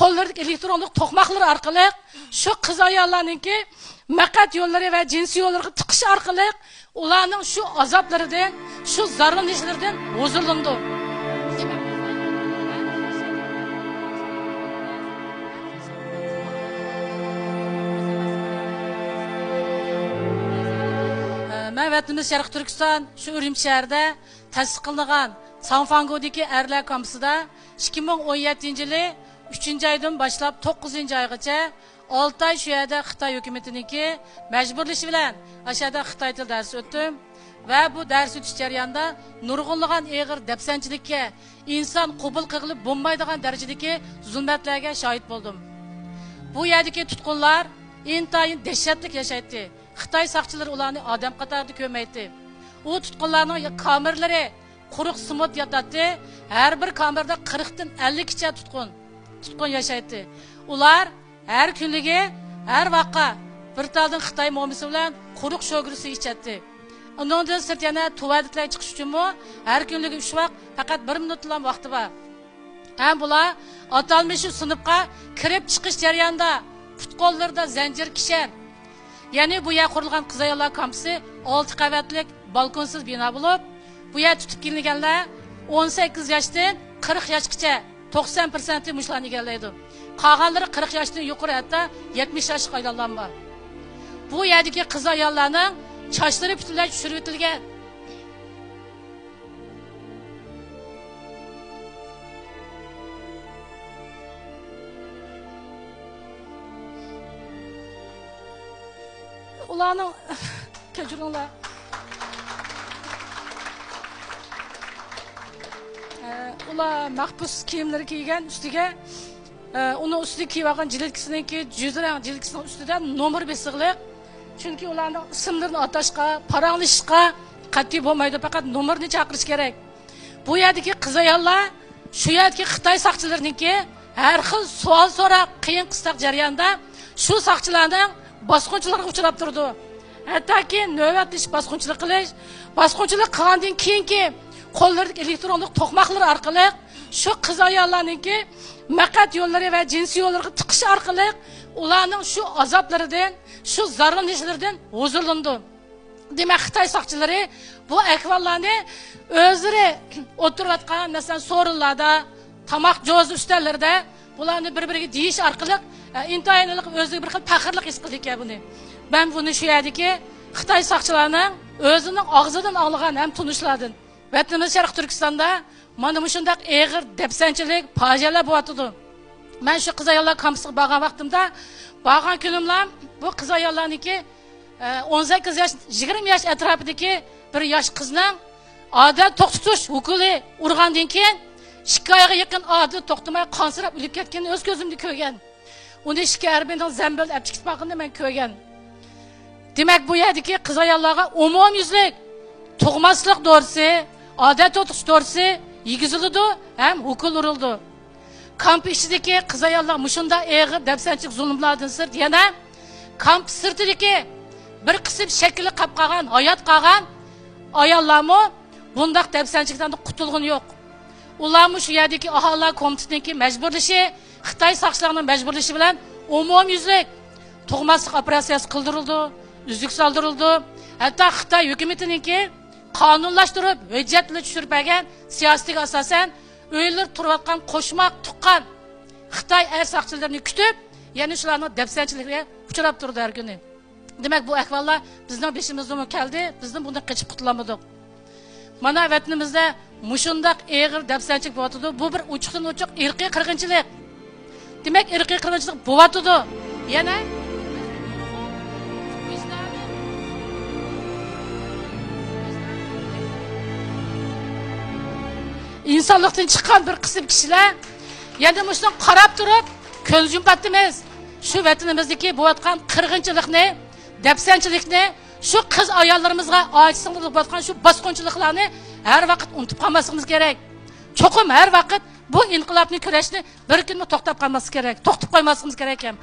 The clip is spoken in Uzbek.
qo'llardagi elektronlik to'qmoqlar orqali shu qiz ayollarningki maqat yo'llari va jinsiy yo'llarga tiqish orqali ularning shu azoblaridan, shu zararlanishlaridan huzurlandi. Men vatanimiz Sharq Turkiston shu Urumchi shahrida ta'sis qilingan Sanfangodagi erlar kampusida 2017-yili 3-oydan boshlab 9-oygacha 6 oy shu yerda Xitoy hukumatiniki majburlashi bilan ashada Xitoy tili darsi o'tdim va bu dars o'tish jarayonida nurg'unlagan og'ir dafsanchilikka, inson qabul qilib bo'lmaydigan darajadagi zulmatlarga shohid bo'ldim. Bu yerdagi tutqunlar intayin dahshatli yashaydi. Xitoy saqchilari ularni odam qatorida ko'maydi. U tutqunlarning kameralari quruq simot yotadi. Har bir kamerada 40 dan 50 kicha tutqun yashaydi. Ular har kunligi, har vaqqa bir taldan Xitoy momisi bilan quruq shogirsi ichadi. Undan sirt yana tuvadiklar chiqish uchun har kunligi 3 vaqt faqat 1 minutlan vaqti bor. Ham bular atalmış sinfga kirib chiqish jarayonida putqollarda zanjir kishan. Yani bu yer qurilgan qiz ayollar kampusi 6 qavatlik balkonsiz bino bo'lib, bu yer tutib kelinganlar 18 yoshdan 40 yoshgacha 90% mushlarni egallaydi. Qolganlari 40 yoshdan yuqori hatto 70 yoshga aylangan bor. Bu yerdagi qiz ayollarning sochlari butunlay tushirib o'tilgan. Ularning kechiringlar. Ular mahbus kiyimlari kiygan, ustiga uni ustiga kiyib olgan jilkisininki juzrang jilkisining ustida nomer besiqliq. Chunki ularning ismlarini atashga, paranglashishga qat'iy bo'lmaydi, faqat nomerni chaqirish kerak. Bu yerdagi qiz ayollar shu yerdagi Xitoy saqchilarininki har xil savol so'rab, qiyin qisqa jarayonda shu saqchilarning bosqinchilarga uchrab turdi. Hattoki navbatlish bosqinchilik qilgandan keyinki qo'llardagi elektronlik to'qmoqlar orqali shu qiz ayollarningki maqat yo'llari va jinsiy yo'llarga tiqish orqali ularning shu azoblaridan, shu zararlanishlaridan huzurlandi. Demak, Xitoy saqchilari bu ahvollarni o'zlari o'tirayotgan, masalan, so'rinlarda, tomoq jo'z ustallarida bularni bir-biriga deyish orqali intayinlik o'ziga bir xil faxrlik his qildi ekan buni. Ben bunu shu yerdagi Xitoy saqchilarining o'zining og'zidan olgan ham tunishlardan. Vatanimiz Sharq Turkistonda mana shunday og'ir dafsanchilik, fojialar bo'lyapti. Men shu qiz ayollar kampusiga borgan vaqtimda, borgan kunimlar bu qiz ayollarniki 18 yosh, 20 yosh atrofidagi bir yosh qizning odat to'xtatish huquqi urgandan keyin 2 oyga yaqin odat to'xtamay qansirab o'lib ketganini o'z ko'zimda ko'rgan. Uni ishkarbining zambil olib chiqib qo'yganini men ko'rgan. Demak, bu yerdagi qiz ayollarga umumyuzlik tug'maslik dorisi, odat to'tish dorisi yigizildi ham hukm urildi. Kamp ichidagi qiz ayollar mushunda og'ir dafsanchilik zulmlardan sirt yana kamp sirtidagi bir qism shakli qolib qolgan, hayot qolgan ayollarmi bundaq dafsanchilikdan qutulg'ini yo'q. Ularmi shu yerdagi aholilar komitetining majburlashi, Xitoy saqchilarining majburlashi bilan umumyuzlik tug'maslik operatsiyasi qildirildi, uzuk soldirildi. Hatto Xitoy hukumatiningki qonunlashtirib, hujjatlar tushirib bergan siyosatiga asosan o'ylar turayotgan qo'shmoq tuqqan Xitoy saqchilarini kutib, ya'ni shularning dafsanchiligiga uchrab turdi har kuni. Demak, bu ahvollar bizning beshimizdan keldi, bizning bundan qochib qutulamadik. Mana vatanimizda mushundaq og'ir dafsanchilik bo'lyapti. Bu bir uchiqdan uchiq irqiy qirg'inchilik. Demak, irqiy qirg'inchilik bo'lyapti. Yana insonlikdan chiqqan bir qism kishilar yana mushundan qarab turib ko'z yumbatimiz. Shu vatanimizdagi bo'layotgan qirg'inchilikni, dafsanchilikni, shu qiz ayollarimizga ojizinlik bo'layotgan shu bosqinchiliklarni har vaqt unutib qolmasligimiz kerak. Cho'qim har vaqt bu inqilobni kurashni bir kunmi to'xtab qolmasligimiz kerak. To'xtab qo'ymasligimiz kerak ham.